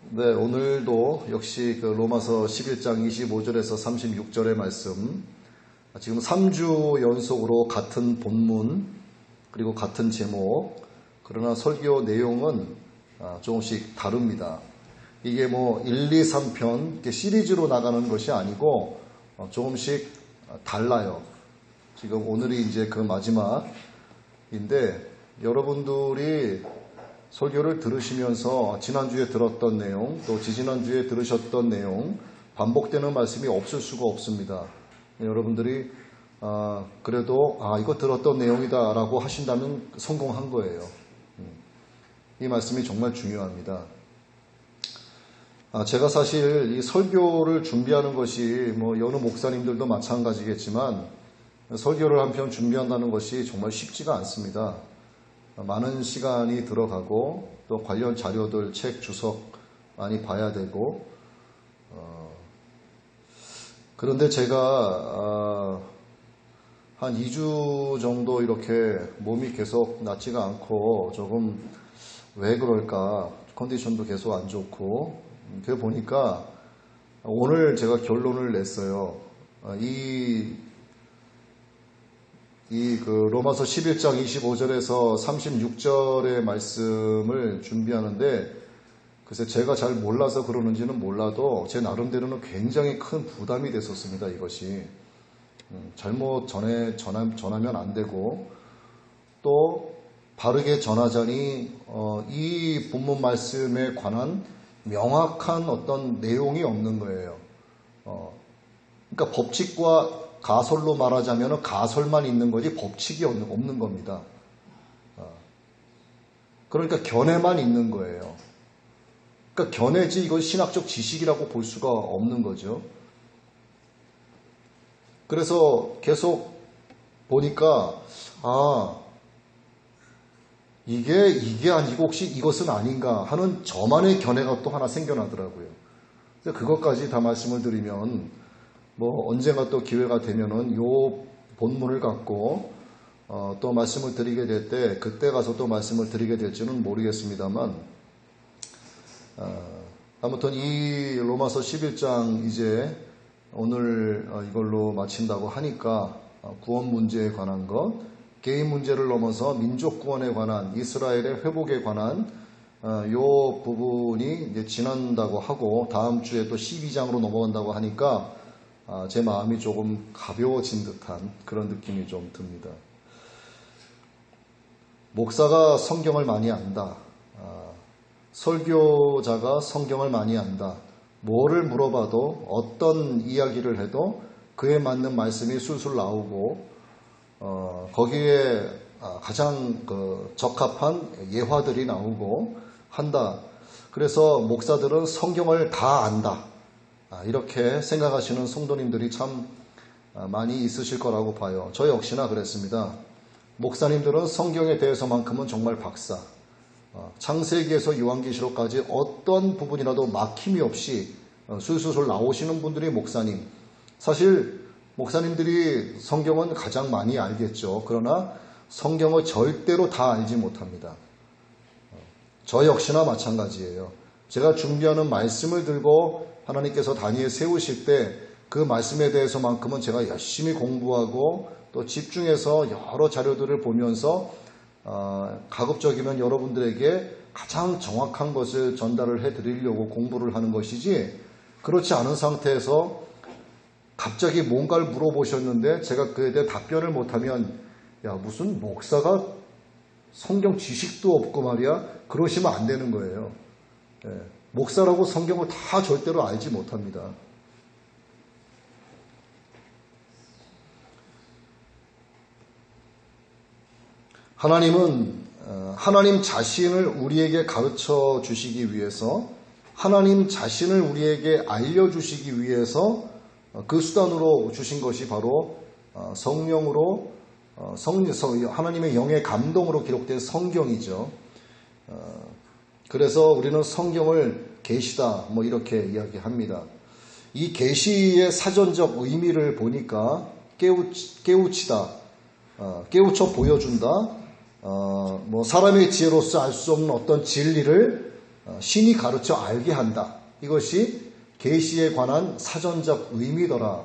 네, 오늘도 역시 그 로마서 11장 25절에서 36절의 말씀, 지금 3주 연속으로 같은 본문 그리고 같은 제목, 그러나 설교 내용은 조금씩 다릅니다. 이게 뭐 1, 2, 3편 이렇게 시리즈로 나가는 것이 아니고 조금씩 달라요. 지금 오늘이 이제 그 마지막인데, 여러분들이 설교를 들으시면서 지난주에 들었던 내용, 또 지지난주에 들으셨던 내용, 반복되는 말씀이 없을 수가 없습니다. 여러분들이 그래도 이거 들었던 내용이다 라고 하신다면 성공한 거예요. 이 말씀이 정말 중요합니다. 제가 사실 이 설교를 준비하는 것이 뭐 여느 목사님들도 마찬가지겠지만, 설교를 한 편 준비한다는 것이 정말 쉽지가 않습니다. 많은 시간이 들어가고 또 관련 자료들, 책, 주석 많이 봐야 되고, 그런데 제가 한 2주 정도 이렇게 몸이 계속 낫지가 않고 조금 왜 그럴까, 컨디션도 계속 안 좋고, 그래 보니까 오늘 제가 결론을 냈어요. 그 로마서 11장 25절에서 36절의 말씀을 준비하는데, 글쎄 제가 잘 몰라서 그러는지는 몰라도 제 나름대로는 굉장히 큰 부담이 됐었습니다. 이것이 잘못 전하면 안 되고, 또 바르게 전하자니 이 본문 말씀에 관한 명확한 어떤 내용이 없는 거예요. 그러니까 법칙과 가설로 말하자면 가설만 있는 거지 법칙이 없는 겁니다. 그러니까 견해만 있는 거예요. 그러니까 견해지 이건 신학적 지식이라고 볼 수가 없는 거죠. 그래서 계속 보니까 이게 아니고 혹시 이것은 아닌가 하는 저만의 견해가 또 하나 생겨나더라고요. 그것까지 다 말씀을 드리면 뭐 언젠가 또 기회가 되면은 요 본문을 갖고 또 말씀을 드리게 될 때, 그때 가서 또 말씀을 드리게 될지는 모르겠습니다만, 아무튼 이 로마서 11장 이제 오늘 이걸로 마친다고 하니까 구원 문제에 관한 것, 개인 문제를 넘어서 민족 구원에 관한, 이스라엘의 회복에 관한 요 부분이 이제 지난다고 하고, 다음 주에 또 12장으로 넘어간다고 하니까 제 마음이 조금 가벼워진 듯한 그런 느낌이 좀 듭니다. 목사가 성경을 많이 안다. 설교자가 성경을 많이 안다. 뭐를 물어봐도, 어떤 이야기를 해도 그에 맞는 말씀이 술술 나오고, 거기에 가장 적합한 예화들이 나오고 한다. 그래서 목사들은 성경을 다 안다. 이렇게 생각하시는 성도님들이 참 많이 있으실 거라고 봐요. 저 역시나 그랬습니다. 목사님들은 성경에 대해서만큼은 정말 박사. 창세기에서 요한계시록까지 어떤 부분이라도 막힘이 없이 술술 나오시는 분들이 목사님. 사실 목사님들이 성경은 가장 많이 알겠죠. 그러나 성경을 절대로 다 알지 못합니다. 저 역시나 마찬가지예요. 제가 준비하는 말씀을 들고 하나님께서 단위에 세우실 때 그 말씀에 대해서만큼은 제가 열심히 공부하고 또 집중해서 여러 자료들을 보면서 가급적이면 여러분들에게 가장 정확한 것을 전달을 해드리려고 공부를 하는 것이지, 그렇지 않은 상태에서 갑자기 뭔가를 물어보셨는데 제가 그에 대해 답변을 못하면, 무슨 목사가 성경 지식도 없고 말이야, 그러시면 안 되는 거예요. 목사라고 성경을 다 절대로 알지 못합니다. 하나님은 하나님 자신을 우리에게 가르쳐 주시기 위해서, 하나님 자신을 우리에게 알려주시기 위해서 그 수단으로 주신 것이 바로 성령으로, 하나님의 영의 감동으로 기록된 성경이죠. 그래서 우리는 성경을 계시다 이렇게 이야기합니다. 이 계시의 사전적 의미를 보니까 깨우치다, 깨우쳐 보여준다, 사람의 지혜로서 알 수 없는 어떤 진리를 신이 가르쳐 알게 한다. 이것이 계시에 관한 사전적 의미더라.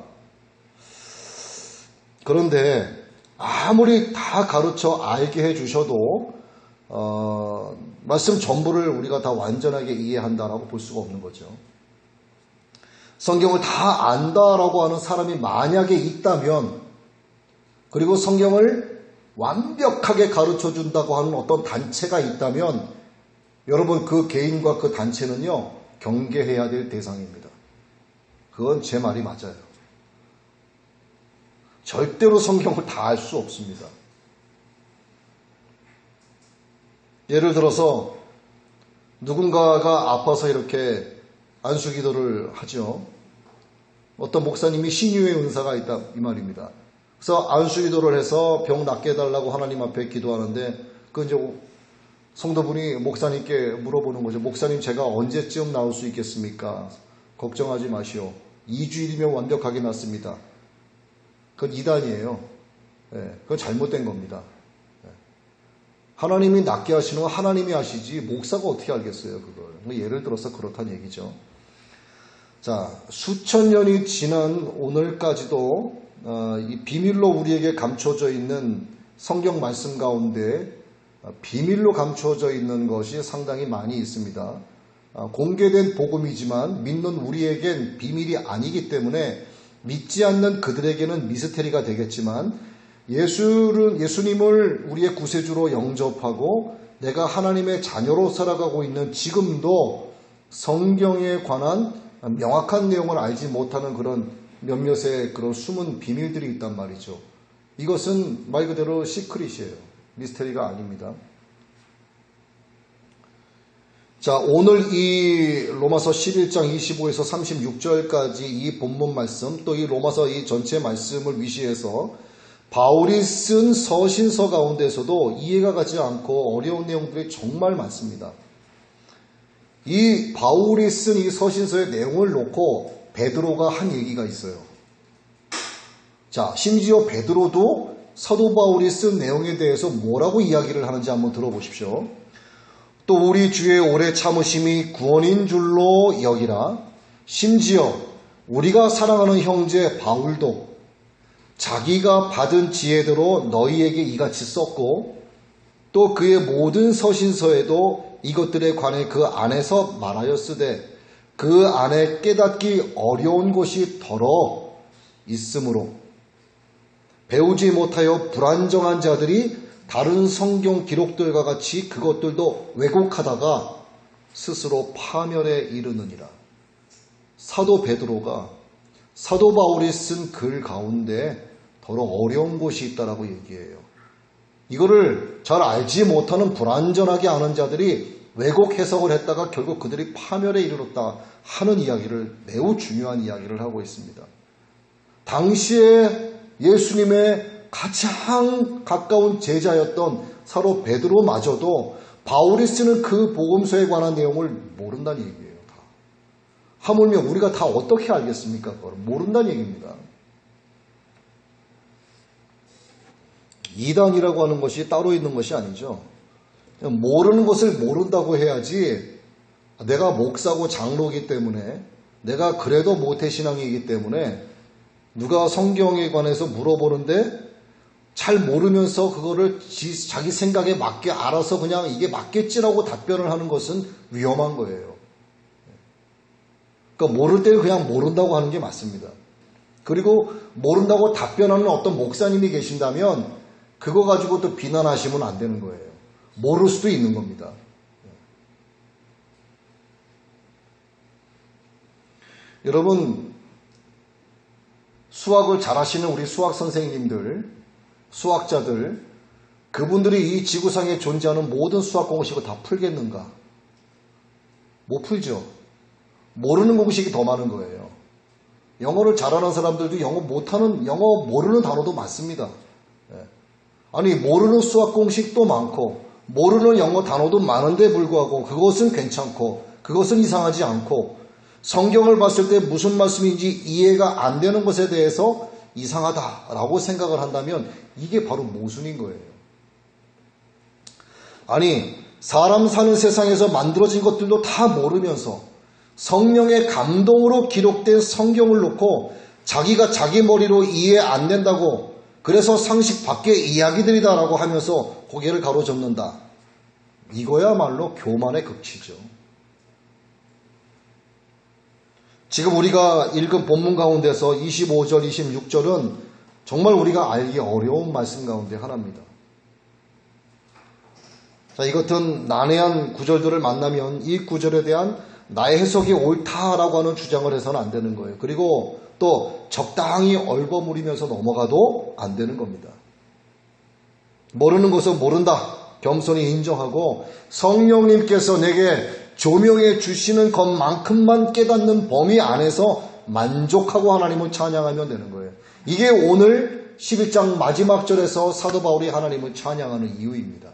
그런데 아무리 다 가르쳐 알게 해주셔도 말씀 전부를 우리가 다 완전하게 이해한다라고 볼 수가 없는 거죠. 성경을 다 안다라고 하는 사람이 만약에 있다면, 그리고 성경을 완벽하게 가르쳐준다고 하는 어떤 단체가 있다면, 여러분 그 개인과 그 단체는요 경계해야 될 대상입니다. 그건 제 말이 맞아요. 절대로 성경을 다 알 수 없습니다. 예를 들어서 누군가가 아파서 이렇게 안수기도를 하죠. 어떤 목사님이 신유의 은사가 있다 이 말입니다. 그래서 안수기도를 해서 병 낫게 해달라고 하나님 앞에 기도하는데, 그 이제 성도분이 목사님께 물어보는 거죠. 목사님, 제가 언제쯤 나올 수 있겠습니까? 걱정하지 마시오. 2주일이면 완벽하게 낫습니다. 그건 이단이에요. 그건 잘못된 겁니다. 하나님이 낫게 하시는 건 하나님이 하시지 목사가 어떻게 알겠어요, 그걸. 예를 들어서 그렇다는 얘기죠. 자, 수천 년이 지난 오늘까지도 이 비밀로 우리에게 감춰져 있는 성경 말씀 가운데 비밀로 감춰져 있는 것이 상당히 많이 있습니다. 공개된 복음이지만 믿는 우리에겐 비밀이 아니기 때문에 믿지 않는 그들에게는 미스테리가 되겠지만, 예수님을 우리의 구세주로 영접하고 내가 하나님의 자녀로 살아가고 있는 지금도 성경에 관한 명확한 내용을 알지 못하는 그런 몇몇의 그런 숨은 비밀들이 있단 말이죠. 이것은 말 그대로 시크릿이에요. 미스테리가 아닙니다. 자, 오늘 이 로마서 11장 25에서 36절까지 이 본문 말씀, 또 이 로마서 이 전체 말씀을 위시해서 바울이 쓴 서신서 가운데서도 이해가 가지 않고 어려운 내용들이 정말 많습니다. 이 바울이 쓴 이 서신서의 내용을 놓고 베드로가 한 얘기가 있어요. 자, 심지어 베드로도 사도 바울이 쓴 내용에 대해서 뭐라고 이야기를 하는지 한번 들어보십시오. 또 우리 주의 오래 참으심이 구원인 줄로 여기라. 심지어 우리가 사랑하는 형제 바울도 자기가 받은 지혜대로 너희에게 이같이 썼고, 또 그의 모든 서신서에도 이것들에 관해 그 안에서 말하였으되 그 안에 깨닫기 어려운 것이 더러 있으므로 배우지 못하여 불안정한 자들이 다른 성경 기록들과 같이 그것들도 왜곡하다가 스스로 파멸에 이르느니라. 사도 베드로가 사도 바울이 쓴 글 가운데 더러 어려운 것이 있다라고 얘기해요. 이거를 잘 알지 못하는 불완전하게 아는 자들이 왜곡 해석을 했다가 결국 그들이 파멸에 이르렀다 하는 이야기를, 매우 중요한 이야기를 하고 있습니다. 당시에 예수님의 가장 가까운 제자였던 사도 베드로마저도 바울이 쓰는 그 복음서에 관한 내용을 모른다는 얘기예요. 다. 하물며 우리가 다 어떻게 알겠습니까? 그걸 모른다는 얘기입니다. 이단이라고 하는 것이 따로 있는 것이 아니죠. 그냥 모르는 것을 모른다고 해야지, 내가 목사고 장로이기 때문에, 내가 그래도 모태신앙이기 때문에 누가 성경에 관해서 물어보는데 잘 모르면서 그거를 자기 생각에 맞게 알아서 그냥 이게 맞겠지라고 답변을 하는 것은 위험한 거예요. 그러니까 모를 때는 그냥 모른다고 하는 게 맞습니다. 그리고 모른다고 답변하는 어떤 목사님이 계신다면 그거 가지고 또 비난하시면 안 되는 거예요. 모를 수도 있는 겁니다. 여러분, 수학을 잘하시는 우리 수학 선생님들, 수학자들, 그분들이 이 지구상에 존재하는 모든 수학 공식을 다 풀겠는가? 못 풀죠. 모르는 공식이 더 많은 거예요. 영어를 잘하는 사람들도 영어 모르는 단어도 많습니다. 아니, 모르는 수학 공식도 많고 모르는 영어 단어도 많은데 불구하고 그것은 괜찮고 그것은 이상하지 않고, 성경을 봤을 때 무슨 말씀인지 이해가 안 되는 것에 대해서 이상하다라고 생각을 한다면 이게 바로 모순인 거예요. 아니, 사람 사는 세상에서 만들어진 것들도 다 모르면서 성령의 감동으로 기록된 성경을 놓고 자기가 자기 머리로 이해 안 된다고, 그래서 상식 밖의 이야기들이다라고 하면서 고개를 가로젓는다. 이거야말로 교만의 극치죠. 지금 우리가 읽은 본문 가운데서 25절, 26절은 정말 우리가 알기 어려운 말씀 가운데 하나입니다. 자, 이 같은 난해한 구절들을 만나면 이 구절에 대한 나의 해석이 옳다라고 하는 주장을 해서는 안 되는 거예요. 그리고 또 적당히 얼버무리면서 넘어가도 안 되는 겁니다. 모르는 것은 모른다, 겸손히 인정하고 성령님께서 내게 조명해 주시는 것만큼만 깨닫는 범위 안에서 만족하고 하나님을 찬양하면 되는 거예요. 이게 오늘 11장 마지막 절에서 사도 바울이 하나님을 찬양하는 이유입니다.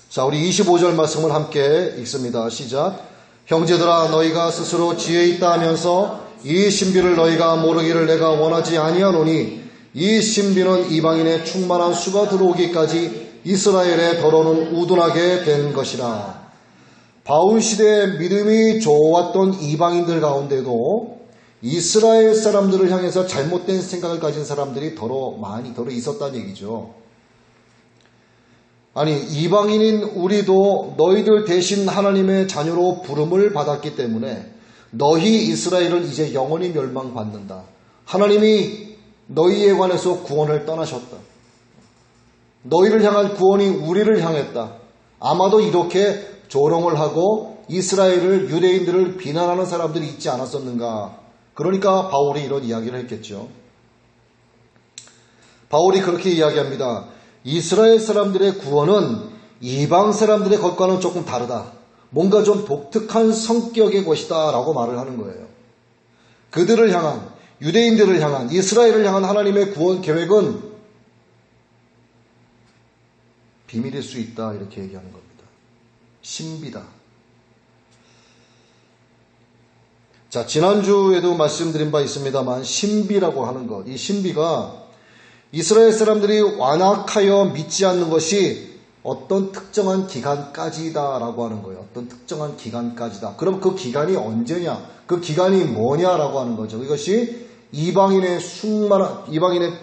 자, 우리 25절 말씀을 함께 읽습니다. 시작. 형제들아, 너희가 스스로 지혜 있다 하면서 이 신비를 너희가 모르기를 내가 원하지 아니하노니 이 신비는 이방인의 충만한 수가 들어오기까지 이스라엘의 더러는 우둔하게 된 것이라. 바울 시대에 믿음이 좋았던 이방인들 가운데도 이스라엘 사람들을 향해서 잘못된 생각을 가진 사람들이 더러 있었다는 얘기죠. 아니, 이방인인 우리도 너희들 대신 하나님의 자녀로 부름을 받았기 때문에 너희 이스라엘은 이제 영원히 멸망받는다. 하나님이 너희에 관해서 구원을 떠나셨다. 너희를 향한 구원이 우리를 향했다. 아마도 이렇게 조롱을 하고 이스라엘을, 유대인들을 비난하는 사람들이 있지 않았었는가. 그러니까 바울이 이런 이야기를 했겠죠. 바울이 그렇게 이야기합니다. 이스라엘 사람들의 구원은 이방 사람들의 것과는 조금 다르다. 뭔가 좀 독특한 성격의 것이다 라고 말을 하는 거예요. 그들을 향한, 유대인들을 향한, 이스라엘을 향한 하나님의 구원 계획은 비밀일 수 있다, 이렇게 얘기하는 겁니다. 신비다. 자, 지난주에도 말씀드린 바 있습니다만 신비라고 하는 것, 이 신비가 이스라엘 사람들이 완악하여 믿지 않는 것이 어떤 특정한 기간까지다라고 하는 거예요. 어떤 특정한 기간까지다. 그럼 그 기간이 언제냐? 그 기간이 뭐냐라고 하는 거죠. 이것이 이방인의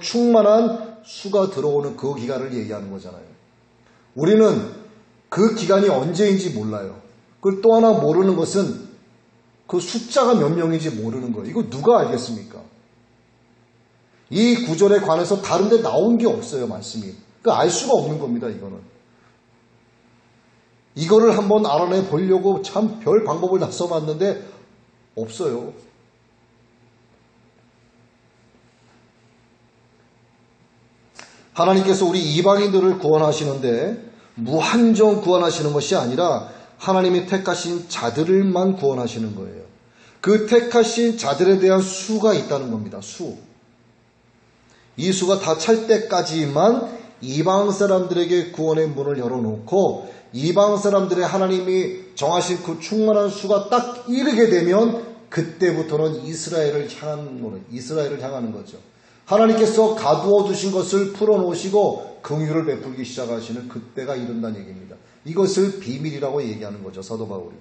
충만한 수가 들어오는 그 기간을 얘기하는 거잖아요. 우리는 그 기간이 언제인지 몰라요. 그리고 또 하나 모르는 것은 그 숫자가 몇 명인지 모르는 거예요. 이거 누가 알겠습니까? 이 구절에 관해서 다른 데 나온 게 없어요, 말씀이. 그러니까 알 수가 없는 겁니다, 이거는. 이거를 한번 알아내 보려고 참 별 방법을 다 써봤는데 없어요. 하나님께서 우리 이방인들을 구원하시는데 무한정 구원하시는 것이 아니라 하나님이 택하신 자들만 구원하시는 거예요. 그 택하신 자들에 대한 수가 있다는 겁니다. 수. 이 수가 다 찰 때까지만 이방 사람들에게 구원의 문을 열어놓고 이방 사람들의 하나님이 정하신 그 충만한 수가 딱 이르게 되면 그때부터는 이스라엘을 향하는 거죠. 하나님께서 가두어 두신 것을 풀어놓으시고 긍휼을 베풀기 시작하시는 그때가 이른다는 얘기입니다. 이것을 비밀이라고 얘기하는 거죠, 사도 바울이.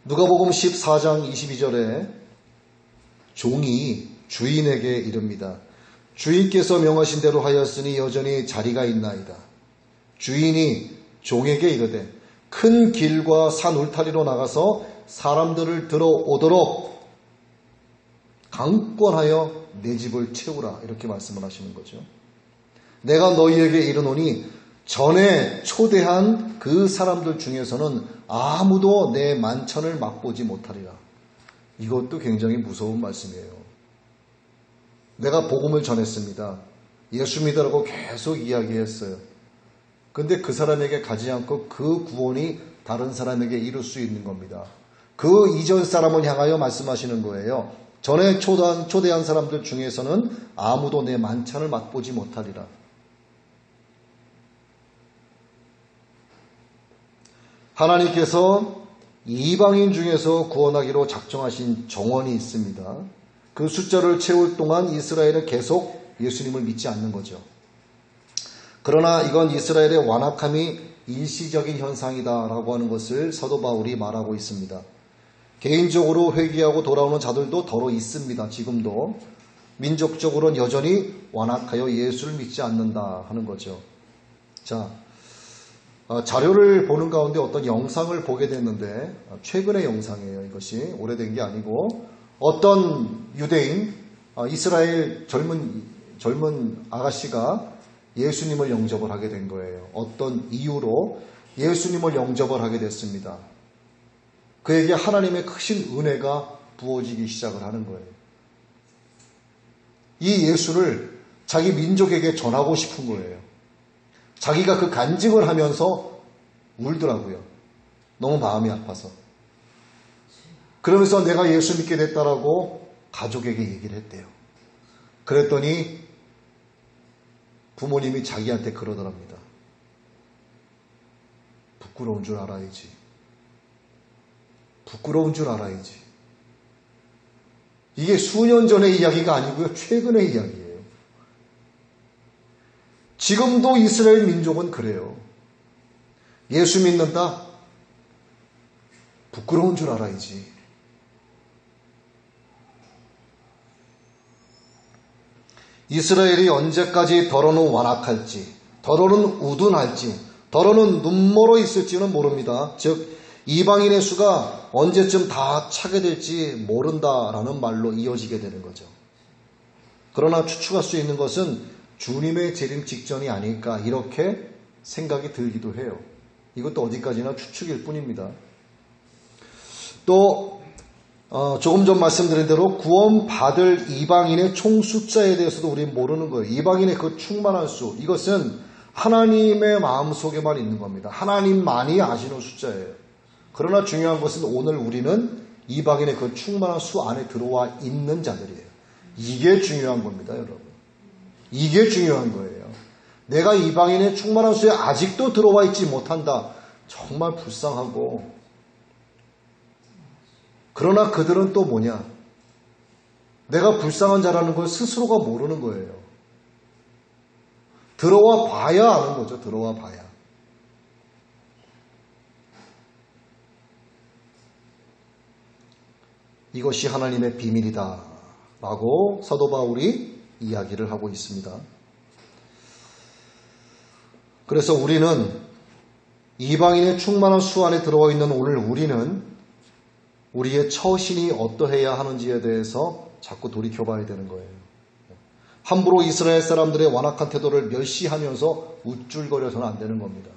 누가복음 14장 22절에 종이 주인에게 이릅니다. 주인께서 명하신 대로 하였으니 여전히 자리가 있나이다. 주인이 종에게 이르되 큰 길과 산 울타리로 나가서 사람들을 들어오도록 강권하여 내 집을 채우라, 이렇게 말씀을 하시는 거죠. 내가 너희에게 이르노니 전에 초대한 그 사람들 중에서는 아무도 내 만찬을 맛보지 못하리라. 이것도 굉장히 무서운 말씀이에요. 내가 복음을 전했습니다. 예수 믿으라고 계속 이야기했어요. 근데 그 사람에게 가지 않고 그 구원이 다른 사람에게 이룰 수 있는 겁니다. 그 이전 사람을 향하여 말씀하시는 거예요. 전에 초대한 사람들 중에서는 아무도 내 만찬을 맛보지 못하리라. 하나님께서 이방인 중에서 구원하기로 작정하신 정원이 있습니다. 그 숫자를 채울 동안 이스라엘은 계속 예수님을 믿지 않는 거죠. 그러나 이건 이스라엘의 완악함이 일시적인 현상이다라고 하는 것을 사도 바울이 말하고 있습니다. 개인적으로 회개하고 돌아오는 자들도 더러 있습니다. 지금도 민족적으로는 여전히 완악하여 예수를 믿지 않는다 하는 거죠. 자, 자료를 보는 가운데 어떤 영상을 보게 됐는데 최근의 영상이에요. 이것이 오래된 게 아니고 어떤 유대인 이스라엘 젊은 아가씨가 예수님을 영접을 하게 된 거예요. 어떤 이유로 예수님을 영접을 하게 됐습니다. 그에게 하나님의 크신 은혜가 부어지기 시작을 하는 거예요. 이 예수를 자기 민족에게 전하고 싶은 거예요. 자기가 그 간증을 하면서 울더라고요. 너무 마음이 아파서. 그러면서 내가 예수 믿게 됐다라고 가족에게 얘기를 했대요. 그랬더니 부모님이 자기한테 그러더랍니다. 부끄러운 줄 알아야지. 부끄러운 줄 알아야지. 이게 수년 전의 이야기가 아니고요. 최근의 이야기예요. 지금도 이스라엘 민족은 그래요. 예수 믿는다? 부끄러운 줄 알아야지. 이스라엘이 언제까지 더러는 완악할지, 더러는 우둔할지, 더러는 눈멀어 있을지는 모릅니다. 즉 이방인의 수가 언제쯤 다 차게 될지 모른다라는 말로 이어지게 되는 거죠. 그러나 추측할 수 있는 것은 주님의 재림 직전이 아닐까 이렇게 생각이 들기도 해요. 이것도 어디까지나 추측일 뿐입니다. 또 조금 전 말씀드린 대로 구원받을 이방인의 총 숫자에 대해서도 우리는 모르는 거예요. 이방인의 그 충만한 수, 이것은 하나님의 마음속에만 있는 겁니다. 하나님만이 아시는 숫자예요. 그러나 중요한 것은 오늘 우리는 이방인의 그 충만한 수 안에 들어와 있는 자들이에요. 이게 중요한 겁니다, 여러분. 이게 중요한 거예요. 내가 이방인의 충만한 수에 아직도 들어와 있지 못한다. 정말 불쌍하고. 그러나 그들은 또 뭐냐? 내가 불쌍한 자라는 걸 스스로가 모르는 거예요. 들어와 봐야 아는 거죠. 들어와 봐야. 이것이 하나님의 비밀이다 라고 사도 바울이 이야기를 하고 있습니다. 그래서 우리는 이방인의 충만한 수 안에 들어와 있는 오늘 우리는 우리의 처신이 어떠해야 하는지에 대해서 자꾸 돌이켜봐야 되는 거예요. 함부로 이스라엘 사람들의 완악한 태도를 멸시하면서 우쭐거려서는 안 되는 겁니다.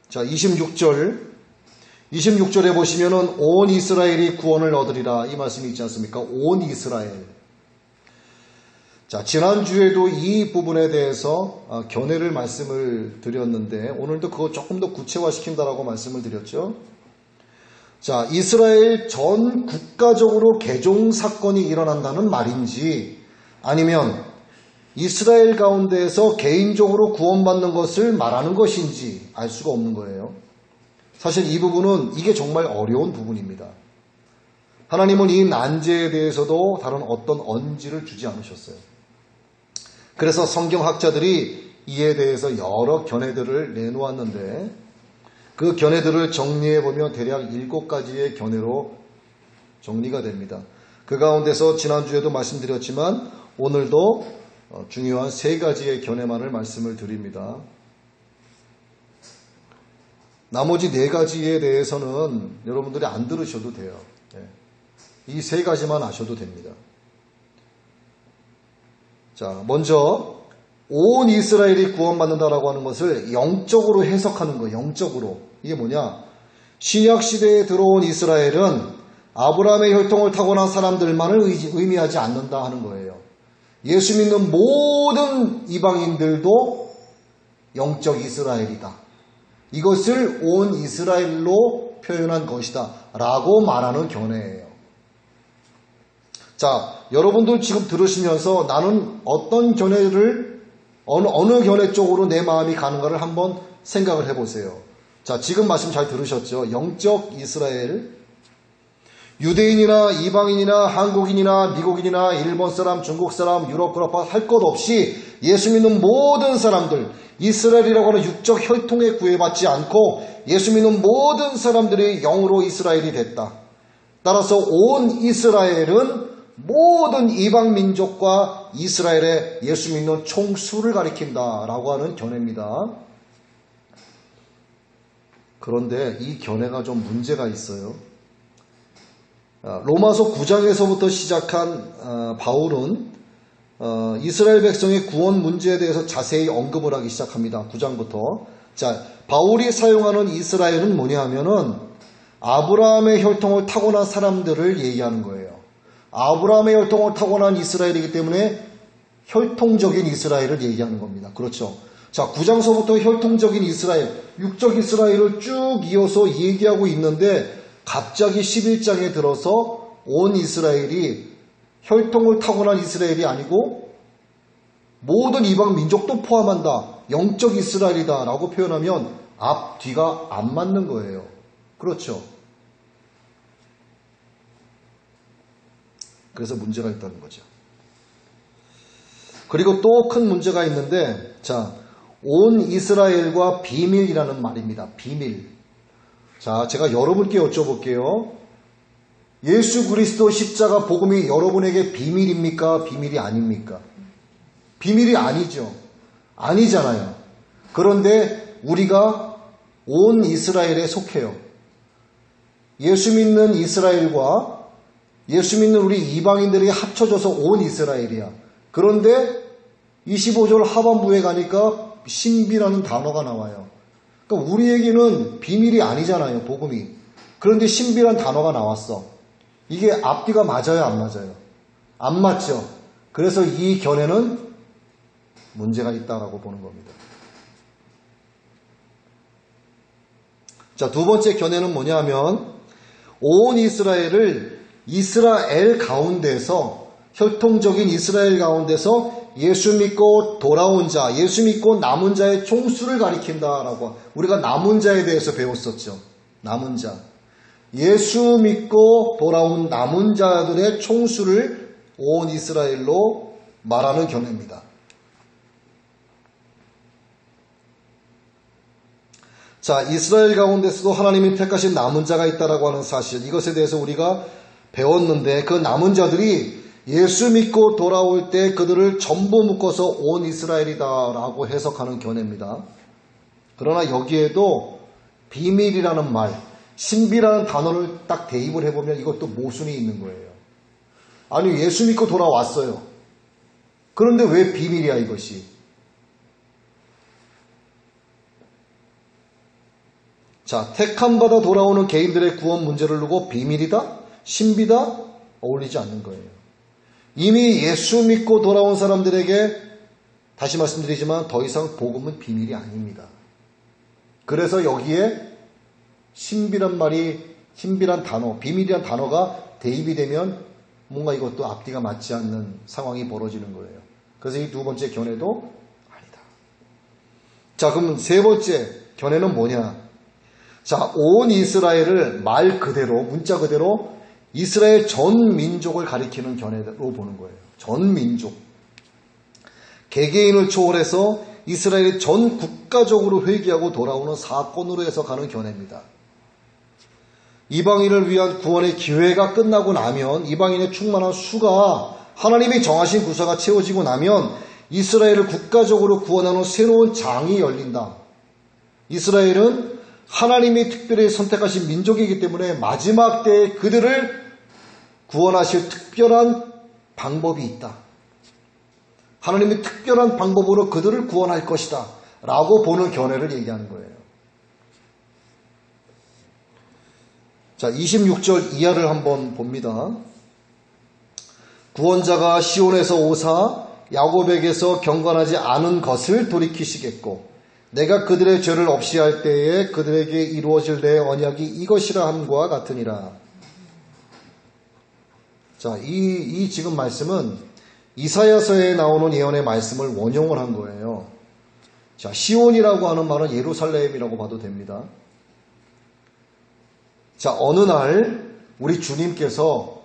자, 26절에 보시면은 온 이스라엘이 구원을 얻으리라 이 말씀이 있지 않습니까? 온 이스라엘. 자, 지난주에도 이 부분에 대해서 견해를 말씀을 드렸는데 오늘도 그거 조금 더 구체화시킨다라고 말씀을 드렸죠. 자, 이스라엘 전 국가적으로 개종 사건이 일어난다는 말인지 아니면 이스라엘 가운데에서 개인적으로 구원받는 것을 말하는 것인지 알 수가 없는 거예요. 사실 이 부분은 이게 정말 어려운 부분입니다. 하나님은 이 난제에 대해서도 다른 어떤 언지를 주지 않으셨어요. 그래서 성경학자들이 이에 대해서 여러 견해들을 내놓았는데 그 견해들을 정리해보면 대략 7가지의 견해로 정리가 됩니다. 그 가운데서 지난주에도 말씀드렸지만 오늘도 중요한 3가지의 견해만을 말씀을 드립니다. 나머지 4가지에 대해서는 여러분들이 안 들으셔도 돼요. 이 3가지만 아셔도 됩니다. 자, 먼저 온 이스라엘이 구원받는다라고 하는 것을 영적으로 해석하는 거예요. 영적으로. 이게 뭐냐? 신약시대에 들어온 이스라엘은 아브라함의 혈통을 타고난 사람들만을 의미하지 않는다 하는 거예요. 예수 믿는 모든 이방인들도 영적 이스라엘이다. 이것을 온 이스라엘로 표현한 것이다 라고 말하는 견해예요. 자, 여러분들 지금 들으시면서 나는 어떤 견해를 어느 견해 쪽으로 내 마음이 가는가를 한번 생각을 해보세요. 자, 지금 말씀 잘 들으셨죠? 영적 이스라엘, 유대인이나 이방인이나 한국인이나 미국인이나 일본 사람, 중국 사람, 유럽, 유럽파 할 것 없이 예수 믿는 모든 사람들, 이스라엘이라고 하는 육적 혈통에 구애받지 않고 예수 믿는 모든 사람들이 영으로 이스라엘이 됐다. 따라서 온 이스라엘은 모든 이방 민족과 이스라엘의 예수 믿는 총수를 가리킨다라고 하는 견해입니다. 그런데 이 견해가 좀 문제가 있어요. 로마서 9장에서부터 시작한 바울은 이스라엘 백성의 구원 문제에 대해서 자세히 언급을 하기 시작합니다. 9장부터. 자, 바울이 사용하는 이스라엘은 뭐냐 하면은 아브라함의 혈통을 타고난 사람들을 얘기하는 거예요. 아브라함의 혈통을 타고난 이스라엘이기 때문에 혈통적인 이스라엘을 얘기하는 겁니다. 그렇죠. 자, 9장서부터 혈통적인 이스라엘, 육적 이스라엘을 쭉 이어서 얘기하고 있는데 갑자기 11장에 들어서 온 이스라엘이 혈통을 타고난 이스라엘이 아니고 모든 이방 민족도 포함한다. 영적 이스라엘이다 라고 표현하면 앞, 뒤가 안 맞는 거예요. 그렇죠. 그래서 문제가 있다는 거죠. 그리고 또 큰 문제가 있는데, 자, 온 이스라엘과 비밀이라는 말입니다. 비밀. 자, 제가 여러분께 여쭤볼게요. 예수 그리스도 십자가 복음이 여러분에게 비밀입니까? 비밀이 아닙니까? 비밀이 아니죠. 아니잖아요. 그런데 우리가 온 이스라엘에 속해요. 예수 믿는 이스라엘과 예수 믿는 우리 이방인들이 합쳐져서 온 이스라엘이야. 그런데 25절 하반부에 가니까 신비라는 단어가 나와요. 그러니까 우리에게는 비밀이 아니잖아요, 복음이. 그런데 신비란 단어가 나왔어. 이게 앞뒤가 맞아요, 안 맞아요? 안 맞죠. 그래서 이 견해는 문제가 있다라고 보는 겁니다. 자, 두 번째 견해는 뭐냐면 온 이스라엘을 이스라엘 가운데서 혈통적인 이스라엘 가운데서 예수 믿고 돌아온 자, 예수 믿고 남은 자의 총수를 가리킨다라고 우리가 남은 자에 대해서 배웠었죠. 남은 자. 예수 믿고 돌아온 남은 자들의 총수를 온 이스라엘로 말하는 견해입니다. 자, 이스라엘 가운데서도 하나님이 택하신 남은 자가 있다라고 하는 사실, 이것에 대해서 우리가 배웠는데 그 남은 자들이 예수 믿고 돌아올 때 그들을 전부 묶어서 온 이스라엘이다라고 해석하는 견해입니다. 그러나 여기에도 비밀이라는 말, 신비라는 단어를 딱 대입을 해보면 이것도 모순이 있는 거예요. 아니, 예수 믿고 돌아왔어요. 그런데 왜 비밀이야 이것이? 자, 택함받아 돌아오는 개인들의 구원 문제를 두고 비밀이다? 신비다? 어울리지 않는 거예요. 이미 예수 믿고 돌아온 사람들에게 다시 말씀드리지만 더 이상 복음은 비밀이 아닙니다. 그래서 여기에 신비란 말이, 신비란 단어, 비밀이란 단어가 대입이 되면 뭔가 이것도 앞뒤가 맞지 않는 상황이 벌어지는 거예요. 그래서 이 두 번째 견해도 아니다. 자, 그럼 세 번째 견해는 뭐냐? 자, 온 이스라엘을 말 그대로, 문자 그대로 이스라엘 전 민족을 가리키는 견해로 보는 거예요. 전 민족. 개개인을 초월해서 이스라엘이 전 국가적으로 회개하고 돌아오는 사건으로 해석하는 견해입니다. 이방인을 위한 구원의 기회가 끝나고 나면, 이방인의 충만한 수가 하나님이 정하신 구사가 채워지고 나면 이스라엘을 국가적으로 구원하는 새로운 장이 열린다. 이스라엘은 하나님이 특별히 선택하신 민족이기 때문에 마지막 때에 그들을 구원하실 특별한 방법이 있다. 하나님이 특별한 방법으로 그들을 구원할 것이다 라고 보는 견해를 얘기하는 거예요. 자, 26절 이하를 한번 봅니다. 구원자가 시온에서 오사 야곱에게서 경건하지 않은 것을 돌이키시겠고 내가 그들의 죄를 없이 할 때에 그들에게 이루어질 내 언약이 이것이라 함과 같으니라. 자, 이 지금 말씀은 이사야서에 나오는 예언의 말씀을 원용을 한 거예요. 자, 시온이라고 하는 말은 예루살렘이라고 봐도 됩니다. 자, 어느 날 우리 주님께서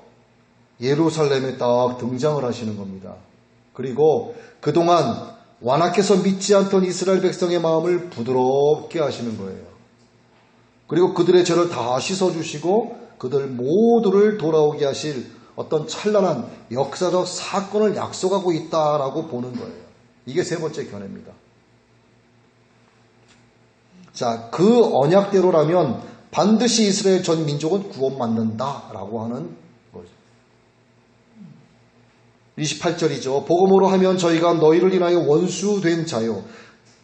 예루살렘에 딱 등장을 하시는 겁니다. 그리고 그동안 완악해서 믿지 않던 이스라엘 백성의 마음을 부드럽게 하시는 거예요. 그리고 그들의 죄를 다 씻어주시고 그들 모두를 돌아오게 하실 어떤 찬란한 역사적 사건을 약속하고 있다라고 보는 거예요. 이게 세 번째 견해입니다. 자, 그 언약대로라면 반드시 이스라엘 전 민족은 구원받는다라고 하는 거죠. 28절이죠. 복음으로 하면 저희가 너희를 인하여 원수된 자요,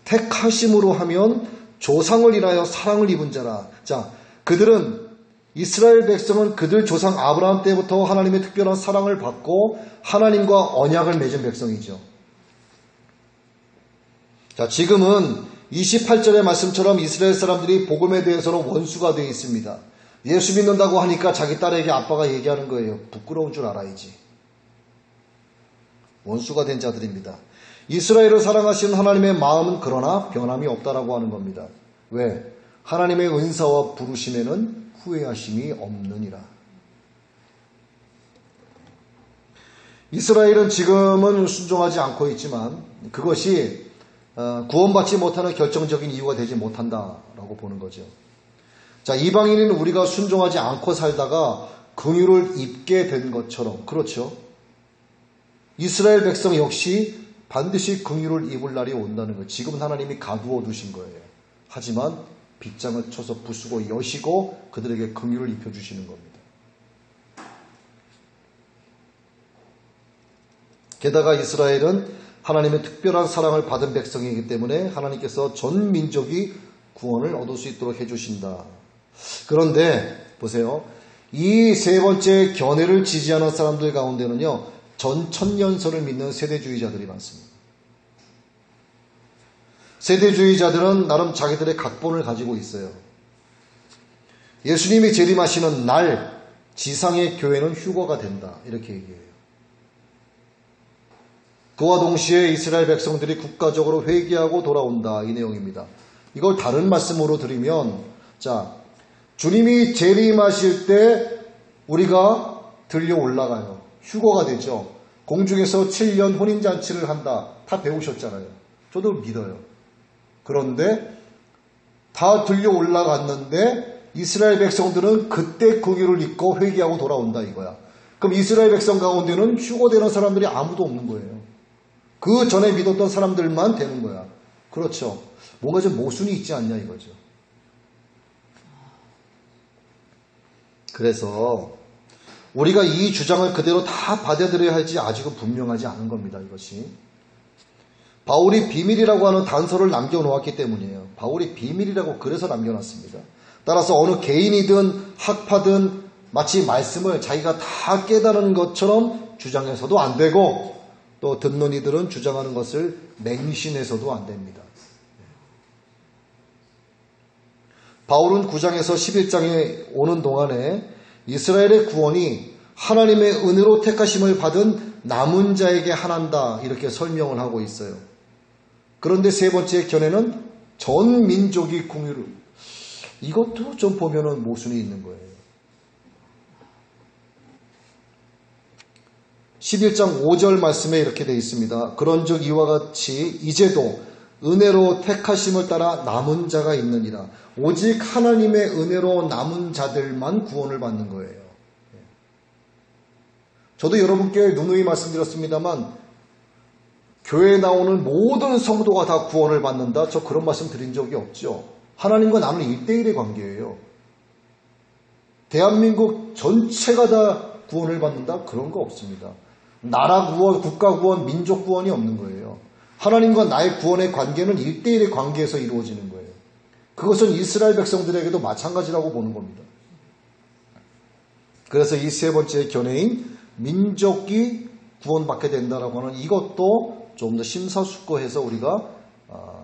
택하심으로 하면 조상을 인하여 사랑을 입은 자라. 자, 그들은, 이스라엘 백성은 그들 조상 아브라함 때부터 하나님의 특별한 사랑을 받고 하나님과 언약을 맺은 백성이죠. 자, 지금은 28절의 말씀처럼 이스라엘 사람들이 복음에 대해서는 원수가 되어 있습니다. 예수 믿는다고 하니까 자기 딸에게 아빠가 얘기하는 거예요. 부끄러운 줄 알아야지. 원수가 된 자들입니다. 이스라엘을 사랑하시는 하나님의 마음은 그러나 변함이 없다라고 하는 겁니다. 왜? 하나님의 은사와 부르심에는 후회하심이 없느니라. 이스라엘은 지금은 순종하지 않고 있지만 그것이 구원받지 못하는 결정적인 이유가 되지 못한다라고 보는 거죠. 자, 이방인은 우리가 순종하지 않고 살다가 긍휼을 입게 된 것처럼, 그렇죠. 이스라엘 백성 역시 반드시 긍휼을 입을 날이 온다는 거예요. 지금은 하나님이 가두어 두신 거예요. 하지만 빗장을 쳐서 부수고 여시고 그들에게 긍휼을 입혀주시는 겁니다. 게다가 이스라엘은 하나님의 특별한 사랑을 받은 백성이기 때문에 하나님께서 전 민족이 구원을 얻을 수 있도록 해주신다. 그런데 보세요. 이 세 번째 견해를 지지하는 사람들 가운데는요, 전 천년설을 믿는 세대주의자들이 많습니다. 세대주의자들은 나름 자기들의 각본을 가지고 있어요. 예수님이 재림하시는 날 지상의 교회는 휴거가 된다, 이렇게 얘기해요. 그와 동시에 이스라엘 백성들이 국가적으로 회개하고 돌아온다, 이 내용입니다. 이걸 다른 말씀으로 드리면, 자, 주님이 재림하실 때 우리가 들려 올라가요. 휴거가 되죠. 공중에서 7년 혼인잔치를 한다. 다 배우셨잖아요. 저도 믿어요. 그런데 다 들려 올라갔는데 이스라엘 백성들은 그때 긍휼을 입고 회개하고 돌아온다, 이거야. 그럼 이스라엘 백성 가운데는 휴거되는 사람들이 아무도 없는 거예요. 그 전에 믿었던 사람들만 되는 거야. 그렇죠. 뭔가 좀 모순이 있지 않냐, 이거죠. 그래서 우리가 이 주장을 그대로 다 받아들여야 할지 아직은 분명하지 않은 겁니다, 이것이. 바울이 비밀이라고 하는 단서를 남겨놓았기 때문이에요. 바울이 비밀이라고 그래서 남겨놨습니다. 따라서 어느 개인이든 학파든 마치 말씀을 자기가 다 깨달은 것처럼 주장해서도 안 되고, 또 듣는 이들은 주장하는 것을 맹신해서도 안 됩니다. 바울은 9장에서 11장에 오는 동안에 이스라엘의 구원이 하나님의 은혜로 택하심을 받은 남은 자에게 한한다, 이렇게 설명을 하고 있어요. 그런데 세 번째 견해는 전 민족이 긍휼을, 이것도 좀 보면은 모순이 있는 거예요. 11장 5절 말씀에 이렇게 되어 있습니다. 그런즉 이와 같이 이제도 은혜로 택하심을 따라 남은 자가 있느니라. 오직 하나님의 은혜로 남은 자들만 구원을 받는 거예요. 저도 여러분께 누누이 말씀드렸습니다만 교회에 나오는 모든 성도가 다 구원을 받는다, 저 그런 말씀 드린 적이 없죠. 하나님과 나는 1대1의 관계예요. 대한민국 전체가 다 구원을 받는다, 그런 거 없습니다. 나라 구원, 국가 구원, 민족 구원이 없는 거예요. 하나님과 나의 구원의 관계는 1대1의 관계에서 이루어지는 거예요. 그것은 이스라엘 백성들에게도 마찬가지라고 보는 겁니다. 그래서 이 세 번째 견해인 민족이 구원받게 된다라고 하는 이것도 좀 더 심사숙고해서 우리가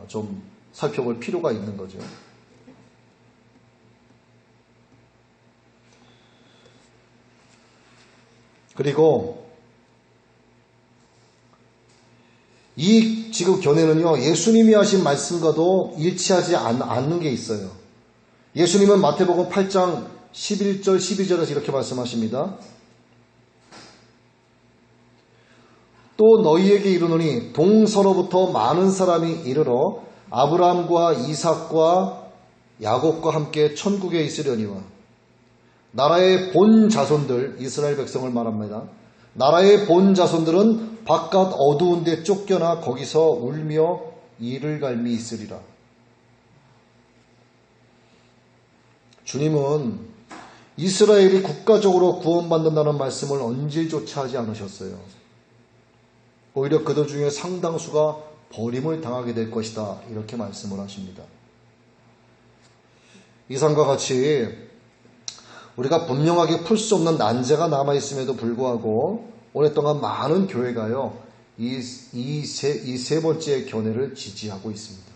좀 살펴볼 필요가 있는 거죠. 그리고 이 지금 견해는요, 예수님이 하신 말씀과도 일치하지 않는 게 있어요. 예수님은 마태복음 8장 11절 12절에서 이렇게 말씀하십니다. 또 너희에게 이르노니 동서로부터 많은 사람이 이르러 아브라함과 이삭과 야곱과 함께 천국에 있으려니와 나라의 본 자손들, 이스라엘 백성을 말합니다. 나라의 본 자손들은 바깥 어두운 데 쫓겨나 거기서 울며 이를 갈미 있으리라. 주님은 이스라엘이 국가적으로 구원받는다는 말씀을 언질조차 하지 않으셨어요. 오히려 그들 중에 상당수가 버림을 당하게 될 것이다, 이렇게 말씀을 하십니다. 이상과 같이 우리가 분명하게 풀 수 없는 난제가 남아있음에도 불구하고 오랫동안 많은 교회가요, 이 세 번째 견해를 지지하고 있습니다.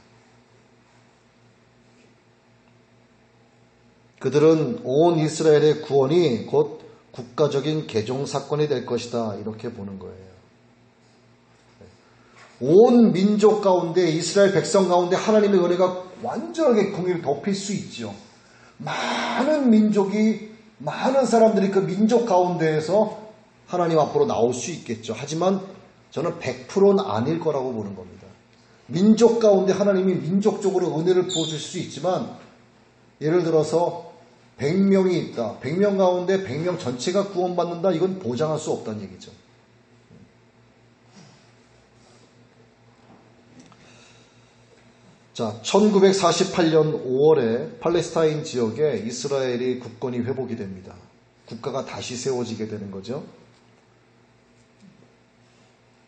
그들은 온 이스라엘의 구원이 곧 국가적인 개종 사건이 될 것이다, 이렇게 보는 거예요. 온 민족 가운데, 이스라엘 백성 가운데 하나님의 은혜가 완전하게 공의를 덮일 수 있죠. 많은 민족이, 많은 사람들이 그 민족 가운데에서 하나님 앞으로 나올 수 있겠죠. 하지만 저는 100%는 아닐 거라고 보는 겁니다. 민족 가운데 하나님이 민족적으로 은혜를 부어줄 수 있지만, 예를 들어서 100명이 있다. 100명 가운데 100명 전체가 구원받는다. 이건 보장할 수 없다는 얘기죠. 자, 1948년 5월에 팔레스타인 지역에 이스라엘이 국권이 회복이 됩니다. 국가가 다시 세워지게 되는 거죠.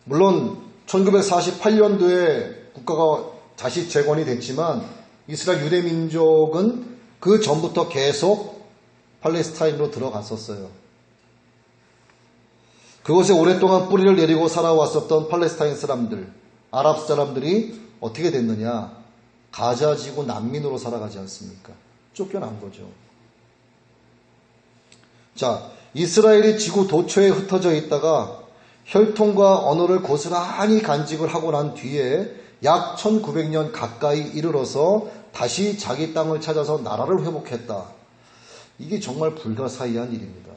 물론 1948년도에 국가가 다시 재건이 됐지만 이스라엘 유대민족은 그 전부터 계속 팔레스타인으로 들어갔었어요. 그곳에 오랫동안 뿌리를 내리고 살아왔었던 팔레스타인 사람들, 아랍 사람들이 어떻게 됐느냐? 가자지구 난민으로 살아가지 않습니까? 쫓겨난 거죠. 자, 이스라엘이 지구 도처에 흩어져 있다가 혈통과 언어를 고스란히 간직을 하고 난 뒤에 약 1900년 가까이 이르러서 다시 자기 땅을 찾아서 나라를 회복했다. 이게 정말 불가사의한 일입니다.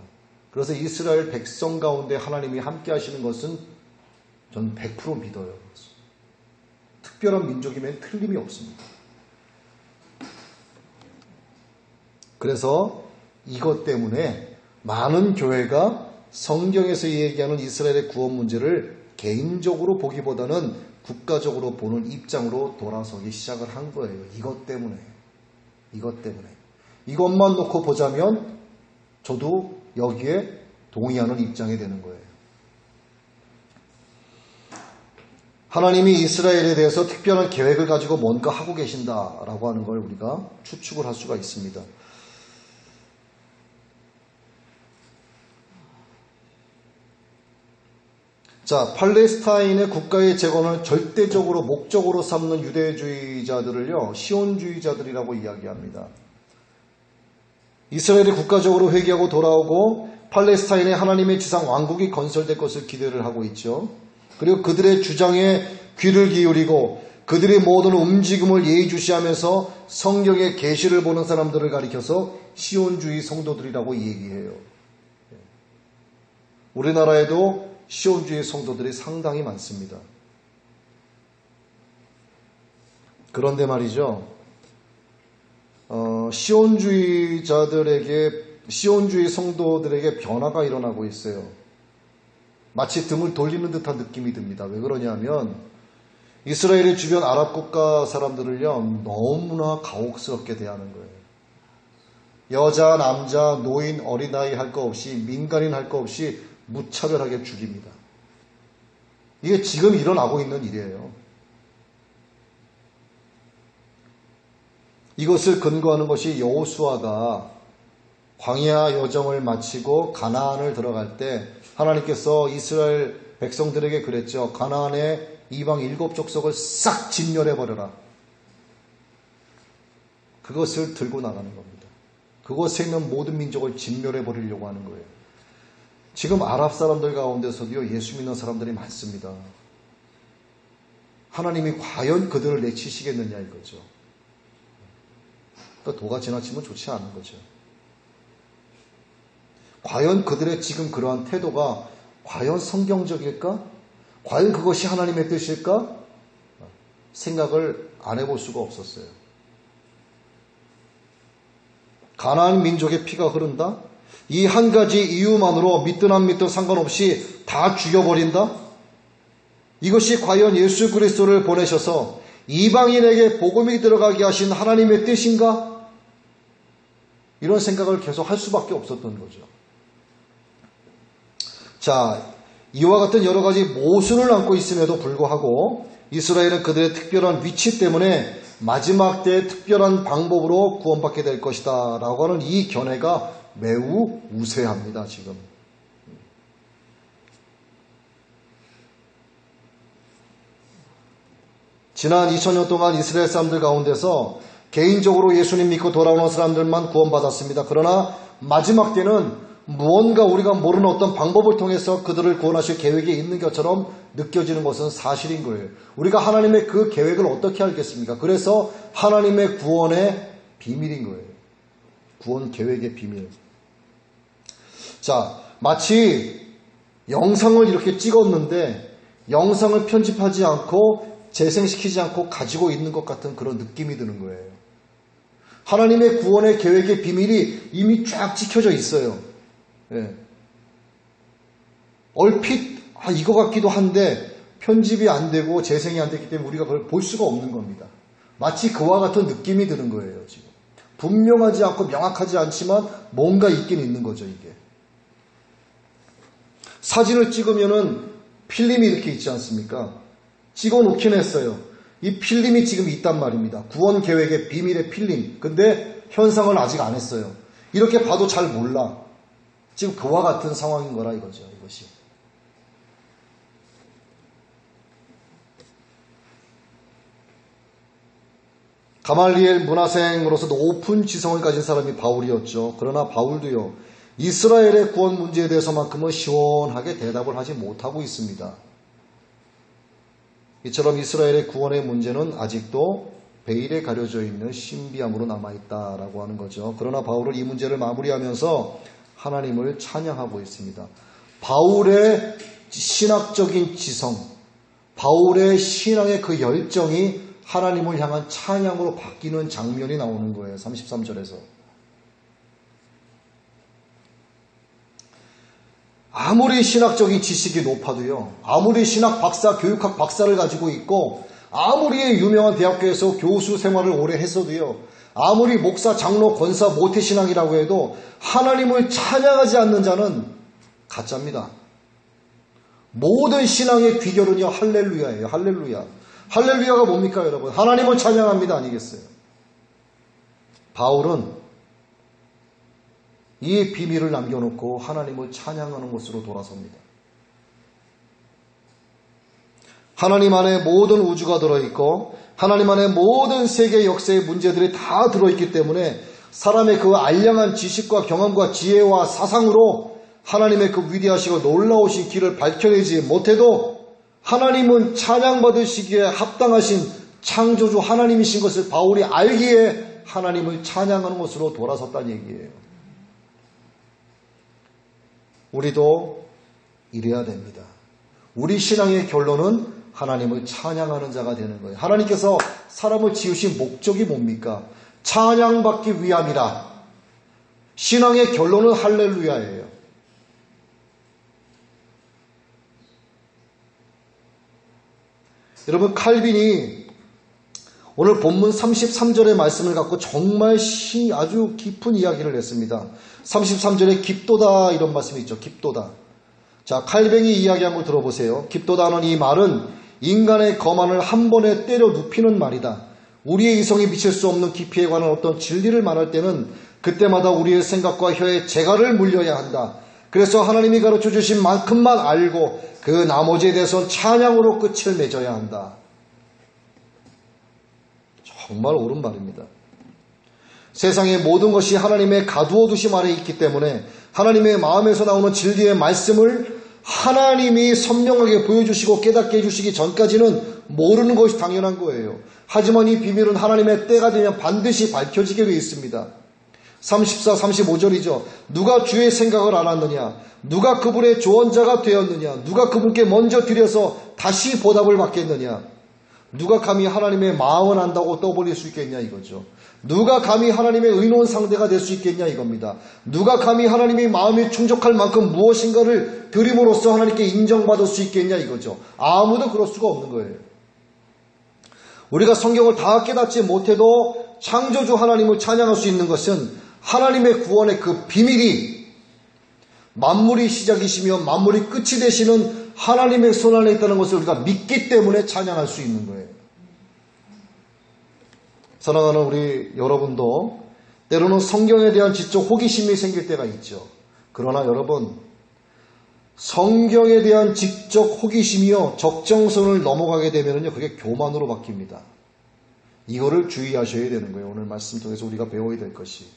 그래서 이스라엘 백성 가운데 하나님이 함께 하시는 것은 저는 100% 믿어요. 특별한 민족이면 틀림이 없습니다. 그래서 이것 때문에 많은 교회가 성경에서 얘기하는 이스라엘의 구원 문제를 개인적으로 보기보다는 국가적으로 보는 입장으로 돌아서기 시작을 한 거예요. 이것 때문에. 이것만 놓고 보자면 저도 여기에 동의하는 입장이 되는 거예요. 하나님이 이스라엘에 대해서 특별한 계획을 가지고 뭔가 하고 계신다라고 하는 걸 우리가 추측을 할 수가 있습니다. 자, 팔레스타인의 국가의 재건을 절대적으로 목적으로 삼는 유대주의자들을요, 시온주의자들이라고 이야기합니다. 이스라엘이 국가적으로 회개하고 돌아오고 팔레스타인의 하나님의 지상 왕국이 건설될 것을 기대를 하고 있죠. 그리고 그들의 주장에 귀를 기울이고 그들의 모든 움직임을 예의주시하면서 성경의 계시를 보는 사람들을 가리켜서 시온주의 성도들이라고 얘기해요. 우리나라에도 시온주의 성도들이 상당히 많습니다. 그런데 말이죠. 시온주의 성도들에게 변화가 일어나고 있어요. 마치 등을 돌리는 듯한 느낌이 듭니다. 왜 그러냐면 이스라엘의 주변 아랍 국가 사람들을요, 너무나 가혹스럽게 대하는 거예요. 여자, 남자, 노인, 어린아이 할 거 없이, 민간인 할 거 없이 무차별하게 죽입니다. 이게 지금 일어나고 있는 일이에요. 이것을 근거하는 것이 여호수아가 광야 여정을 마치고 가나안을 들어갈 때 하나님께서 이스라엘 백성들에게 그랬죠. 가나안의 이방 7족속을 싹 진멸해버려라. 그것을 들고 나가는 겁니다. 그곳에 있는 모든 민족을 진멸해버리려고 하는 거예요. 지금 아랍 사람들 가운데서도요, 예수 믿는 사람들이 많습니다. 하나님이 과연 그들을 내치시겠느냐 이거죠. 그러니까 도가 지나치면 좋지 않은 거죠. 과연 그들의 지금 그러한 태도가 과연 성경적일까? 과연 그것이 하나님의 뜻일까? 생각을 안 해볼 수가 없었어요. 가나안 민족의 피가 흐른다? 이 한 가지 이유만으로 믿든 안 믿든 상관없이 다 죽여버린다? 이것이 과연 예수 그리스도를 보내셔서 이방인에게 복음이 들어가게 하신 하나님의 뜻인가? 이런 생각을 계속 할 수밖에 없었던 거죠. 자, 이와 같은 여러 가지 모순을 안고 있음에도 불구하고 이스라엘은 그들의 특별한 위치 때문에 마지막 때의 특별한 방법으로 구원받게 될 것이다 라고 하는 이 견해가 매우 우세합니다. 지금 지난 2000년 동안 이스라엘 사람들 가운데서 개인적으로 예수님 믿고 돌아오는 사람들만 구원받았습니다. 그러나 마지막 때는 무언가 우리가 모르는 어떤 방법을 통해서 그들을 구원하실 계획이 있는 것처럼 느껴지는 것은 사실인 거예요. 우리가 하나님의 그 계획을 어떻게 알겠습니까? 그래서 하나님의 구원의 비밀인 거예요. 구원 계획의 비밀. 자, 마치 영상을 이렇게 찍었는데 영상을 편집하지 않고 재생시키지 않고 가지고 있는 것 같은 그런 느낌이 드는 거예요. 하나님의 구원의 계획의 비밀이 이미 쫙 찍혀져 있어요. 예. 얼핏 이거 같기도 한데 편집이 안 되고 재생이 안 됐기 때문에 우리가 그걸 볼 수가 없는 겁니다. 마치 그와 같은 느낌이 드는 거예요. 지금 분명하지 않고 명확하지 않지만 뭔가 있긴 있는 거죠. 이게 사진을 찍으면은 필름이 이렇게 있지 않습니까? 찍어 놓긴 했어요. 이 필름이 지금 있단 말입니다. 구원 계획의 비밀의 필름. 근데 현상을 아직 안 했어요. 이렇게 봐도 잘 몰라. 지금 그와 같은 상황인 거라 이거죠. 이것이. 가말리엘 문화생으로서 높은 지성을 가진 사람이 바울이었죠. 그러나 바울도요, 이스라엘의 구원 문제에 대해서만큼은 시원하게 대답을 하지 못하고 있습니다. 이처럼 이스라엘의 구원의 문제는 아직도 베일에 가려져 있는 신비함으로 남아있다라고 하는 거죠. 그러나 바울은 이 문제를 마무리하면서 하나님을 찬양하고 있습니다. 바울의 신학적인 지성, 바울의 신앙의 그 열정이 하나님을 향한 찬양으로 바뀌는 장면이 나오는 거예요. 33절에서. 아무리 신학적인 지식이 높아도요, 아무리 신학 박사, 교육학 박사를 가지고 있고, 아무리 유명한 대학교에서 교수 생활을 오래 했어도요, 아무리 목사, 장로, 권사, 모태신앙이라고 해도 하나님을 찬양하지 않는 자는 가짜입니다. 모든 신앙의 귀결은요, 할렐루야예요. 할렐루야. 할렐루야가 뭡니까, 여러분? 하나님을 찬양합니다. 아니겠어요? 바울은 이 비밀을 남겨놓고 하나님을 찬양하는 곳으로 돌아섭니다. 하나님 안에 모든 우주가 들어있고 하나님 안에 모든 세계 역사의 문제들이 다 들어있기 때문에 사람의 그 알량한 지식과 경험과 지혜와 사상으로 하나님의 그 위대하시고 놀라우신 길을 밝혀내지 못해도 하나님은 찬양받으시기에 합당하신 창조주 하나님이신 것을 바울이 알기에 하나님을 찬양하는 것으로 돌아섰다는 얘기예요. 우리도 이래야 됩니다. 우리 신앙의 결론은 하나님을 찬양하는 자가 되는 거예요. 하나님께서 사람을 지으신 목적이 뭡니까? 찬양받기 위함이라. 신앙의 결론은 할렐루야예요. 여러분, 칼빈이 오늘 본문 33절의 말씀을 갖고 정말 아주 깊은 이야기를 했습니다. 33절에 깊도다 이런 말씀이 있죠. 깊도다. 자, 칼뱅이 이야기한 걸 들어보세요. 깊도다는 이 말은 인간의 거만을 한 번에 때려 눕히는 말이다. 우리의 이성이 미칠 수 없는 깊이에 관한 어떤 진리를 말할 때는 그때마다 우리의 생각과 혀에 재갈을 물려야 한다. 그래서 하나님이 가르쳐 주신 만큼만 알고 그 나머지에 대해서는 찬양으로 끝을 맺어야 한다. 정말 옳은 말입니다. 세상의 모든 것이 하나님의 가두어 두심 아래 있기 때문에 하나님의 마음에서 나오는 진리의 말씀을 하나님이 선명하게 보여주시고 깨닫게 해주시기 전까지는 모르는 것이 당연한 거예요. 하지만 이 비밀은 하나님의 때가 되면 반드시 밝혀지게 되어 있습니다. 34, 35절이죠. 누가 주의 생각을 알았느냐? 누가 그분의 조언자가 되었느냐? 누가 그분께 먼저 드려서 다시 보답을 받겠느냐? 누가 감히 하나님의 마음을 안다고 떠벌릴 수 있겠냐 이거죠. 누가 감히 하나님의 의로운 상대가 될 수 있겠냐 이겁니다. 누가 감히 하나님의 마음이 충족할 만큼 무엇인가를 드림으로써 하나님께 인정받을 수 있겠냐 이거죠. 아무도 그럴 수가 없는 거예요. 우리가 성경을 다 깨닫지 못해도 창조주 하나님을 찬양할 수 있는 것은 하나님의 구원의 그 비밀이 만물이 시작이시며 만물이 끝이 되시는 하나님의 손 안에 있다는 것을 우리가 믿기 때문에 찬양할 수 있는 거예요. 사랑하는 우리 여러분도 때로는 성경에 대한 지적 호기심이 생길 때가 있죠. 그러나 여러분, 성경에 대한 지적 호기심이요 적정선을 넘어가게 되면요 그게 교만으로 바뀝니다. 이거를 주의하셔야 되는 거예요. 오늘 말씀 통해서 우리가 배워야 될 것이.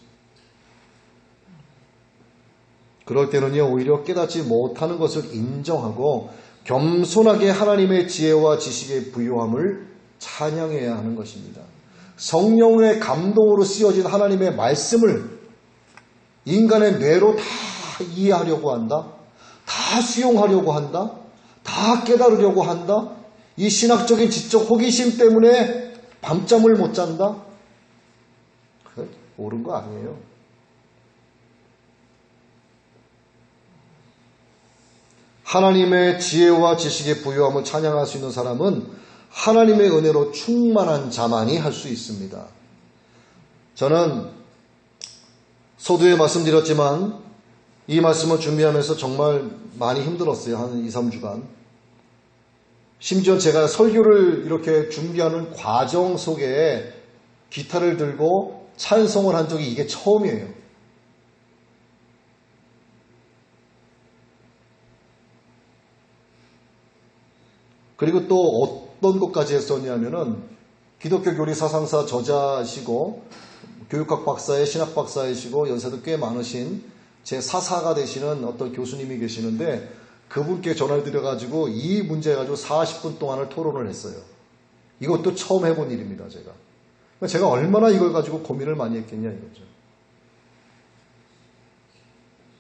그럴 때는요 오히려 깨닫지 못하는 것을 인정하고 겸손하게 하나님의 지혜와 지식의 부요함을 찬양해야 하는 것입니다. 성령의 감동으로 쓰여진 하나님의 말씀을 인간의 뇌로 다 이해하려고 한다. 다 수용하려고 한다. 다 깨달으려고 한다. 이 신학적인 지적 호기심 때문에 밤잠을 못 잔다. 그게 옳은 거 아니에요. 하나님의 지혜와 지식의 부요함을 찬양할 수 있는 사람은 하나님의 은혜로 충만한 자만이 할 수 있습니다. 저는 서두에 말씀드렸지만 이 말씀을 준비하면서 정말 많이 힘들었어요. 한 2, 3주간. 심지어 제가 설교를 이렇게 준비하는 과정 속에 기타를 들고 찬송을 한 적이 이게 처음이에요. 그리고 또 어떤 것까지 했었냐면은 기독교 교리 사상사 저자시고 교육학 박사의 신학 박사이시고 연세도 꽤 많으신 제 사사가 되시는 어떤 교수님이 계시는데 그분께 전화를 드려가지고 이 문제 가지고 40분 동안을 토론을 했어요. 이것도 처음 해본 일입니다. 제가 얼마나 이걸 가지고 고민을 많이 했겠냐 이거죠.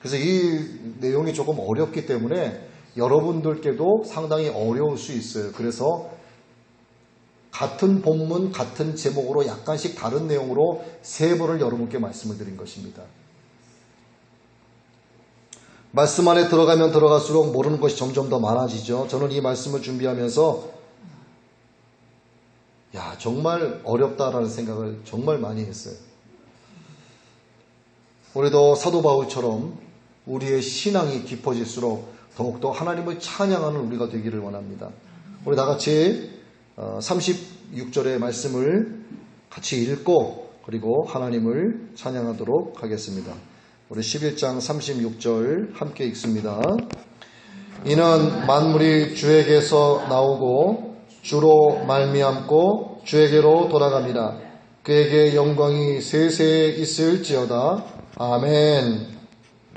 그래서 이 내용이 조금 어렵기 때문에 여러분들께도 상당히 어려울 수 있어요. 그래서 같은 본문, 같은 제목으로 약간씩 다른 내용으로 3번을 여러분께 말씀을 드린 것입니다. 말씀 안에 들어가면 들어갈수록 모르는 것이 점점 더 많아지죠. 저는 이 말씀을 준비하면서 정말 어렵다라는 생각을 정말 많이 했어요. 우리도 사도 바울처럼 우리의 신앙이 깊어질수록 더욱더 하나님을 찬양하는 우리가 되기를 원합니다. 우리 다 같이 36절의 말씀을 같이 읽고 그리고 하나님을 찬양하도록 하겠습니다. 우리 11장 36절 함께 읽습니다. 이는 만물이 주에게서 나오고 주로 말미암고 주에게로 돌아갑니다. 그에게 영광이 세세에 있을지어다. 아멘.